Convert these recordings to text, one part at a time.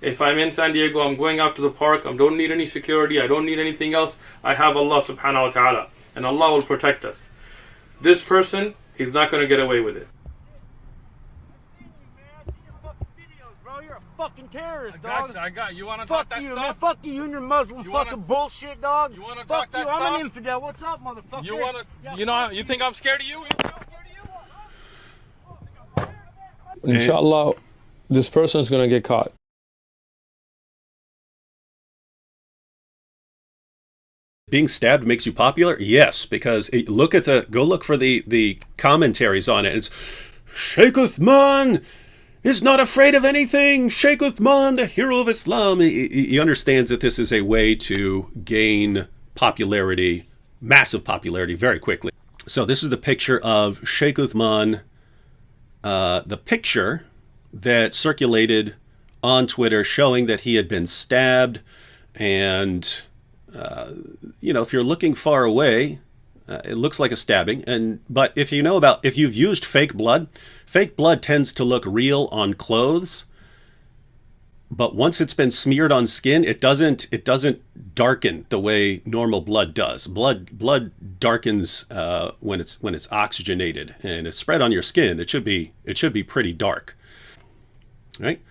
If I'm in San Diego, I'm going out to the park, I don't need any security, I don't need anything else, I have Allah subhanahu wa ta'ala, and Allah will protect us. This person, he's not going to get away with it. You're a fucking terrorist, dog. I got you. You want to talk that you, stuff? Man. Fuck you and your Muslim fucking bullshit, dog. You want to Fuck talk that you. stuff? I'm an infidel. What's up, motherfucker? You want to? You know? You think I'm scared of you? Inshallah, this person is going to get caught. Being stabbed makes you popular? Yes, because go look for the commentaries on it. It's Sheikh Uthman is not afraid of anything. Sheikh Uthman, the hero of Islam. He understands that this is a way to gain popularity, massive popularity, very quickly. So this is the picture of Sheikh Uthman, the picture that circulated on Twitter showing that he had been stabbed. And, if you're looking far away, it looks like a stabbing. But if you've used fake blood tends to look real on clothes. But once it's been smeared on skin, it doesn't darken the way normal blood does. Blood darkens when it's oxygenated and it's spread on your skin. It should be pretty dark. Right?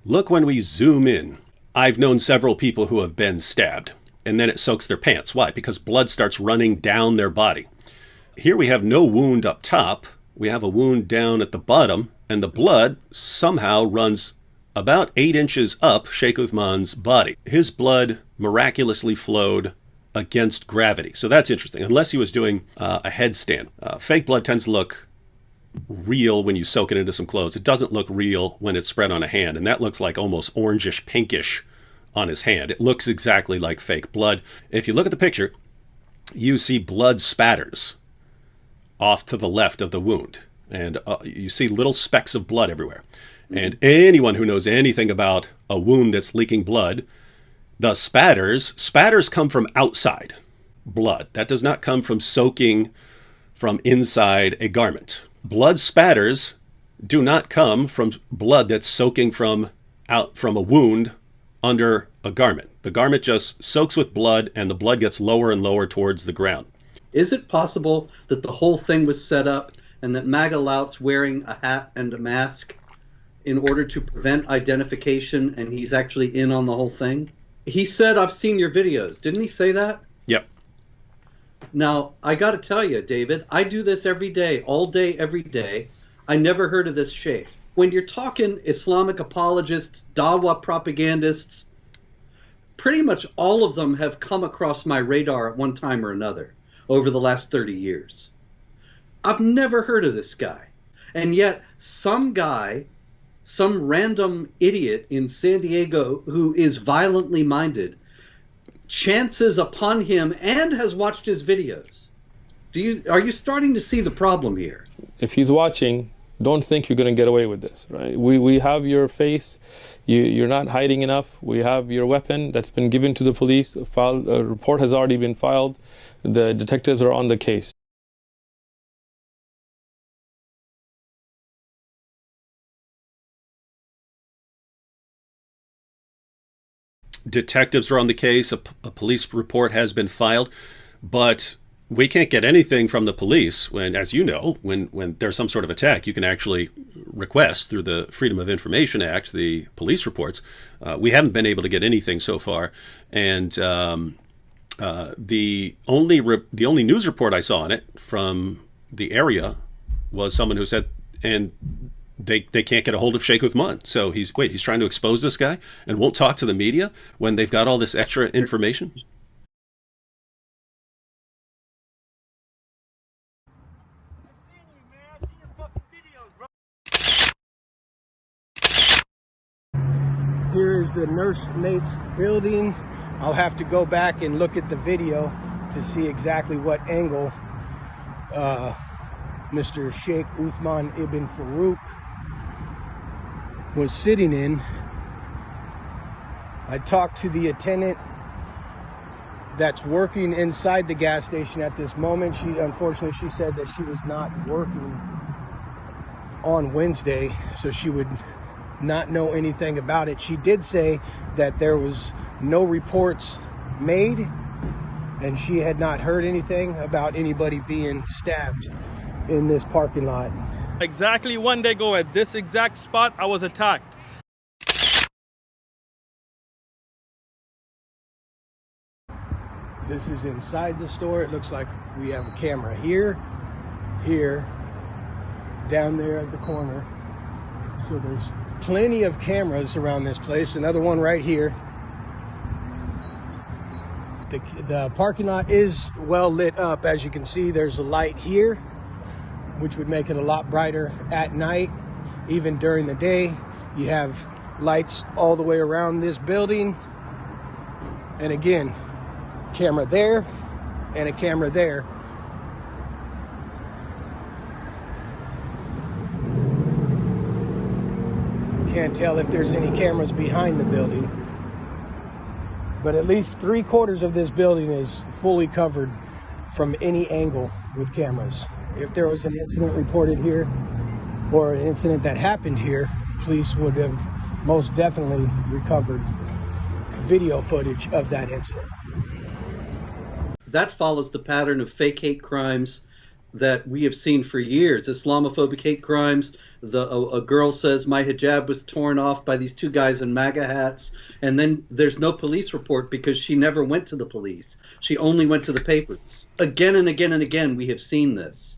Look when we zoom in. I've known several people who have been stabbed, and then it soaks their pants. Why? Because blood starts running down their body. Here we have no wound up top. We have a wound down at the bottom, and the blood somehow runs about 8 inches up Sheikh Uthman's body. His blood miraculously flowed against gravity. So that's interesting, unless he was doing a headstand. Fake blood tends to look real when you soak it into some clothes. It doesn't look real when it's spread on a hand, and that looks like almost orangish, pinkish on his hand. It looks exactly like fake blood. If you look at the picture, you see blood spatters off to the left of the wound, and you see little specks of blood everywhere. And anyone who knows anything about a wound that's leaking blood, the spatters come from outside blood. That does not come from soaking from inside a garment. Blood spatters do not come from blood that's soaking from a wound under a garment. The garment just soaks with blood, and the blood gets lower and lower towards the ground. Is it possible that the whole thing was set up and that MAGA lout's wearing a hat and a mask in order to prevent identification, and he's actually in on the whole thing? He said, I've seen your videos. Didn't he say that? Yep. Now, I got to tell you, David, I do this every day, all day, every day. I never heard of this sheikh. When you're talking Islamic apologists, Dawah propagandists, pretty much all of them have come across my radar at one time or another over the last 30 years. I've never heard of this guy. And yet, some guy, some random idiot in San Diego who is violently minded, chances upon him and has watched his videos. Are you starting to see the problem here? If he's watching, don't think you're going to get away with this, right? We have your face. You're not hiding enough. We have your weapon that's been given to the police. A report has already been filed. The detectives are on the case. Detectives are on the case. A police report has been filed, but we can't get anything from the police when, as you know, when there's some sort of attack, you can actually request through the Freedom of Information Act the police reports. We haven't been able to get anything so far, and the only news report I saw on it from the area was someone who said, and they can't get a hold of Sheikh Uthman. So he's trying to expose this guy and won't talk to the media when they've got all this extra information. Here is the nursemaid's building. I'll have to go back and look at the video to see exactly what angle Mr. Sheikh Uthman ibn Farouk was sitting in. I talked to the attendant that's working inside the gas station at this moment. Unfortunately, she said that she was not working on Wednesday, so she would not know anything about it. She did say that there was no reports made, and she had not heard anything about anybody being stabbed in this parking lot. Exactly 1 day ago at this exact spot, I was attacked. This is inside the store. It looks like we have a camera here, here, down there at the corner. So there's plenty of cameras around this place. Another one right here. The parking lot is well lit up. As you can see, there's a light here, which would make it a lot brighter at night. Even during the day, you have lights all the way around this building. And again, camera there and a camera there. Can't tell if there's any cameras behind the building, but at least 3/4 of this building is fully covered from any angle with cameras. If there was an incident reported here or an incident that happened here, police would have most definitely recovered video footage of that incident. That follows the pattern of fake hate crimes that we have seen for years. Islamophobic hate crimes. A girl says my hijab was torn off by these two guys in MAGA hats, and then there's no police report because she never went to the police. She only went to the papers. Again and again and again, we have seen this.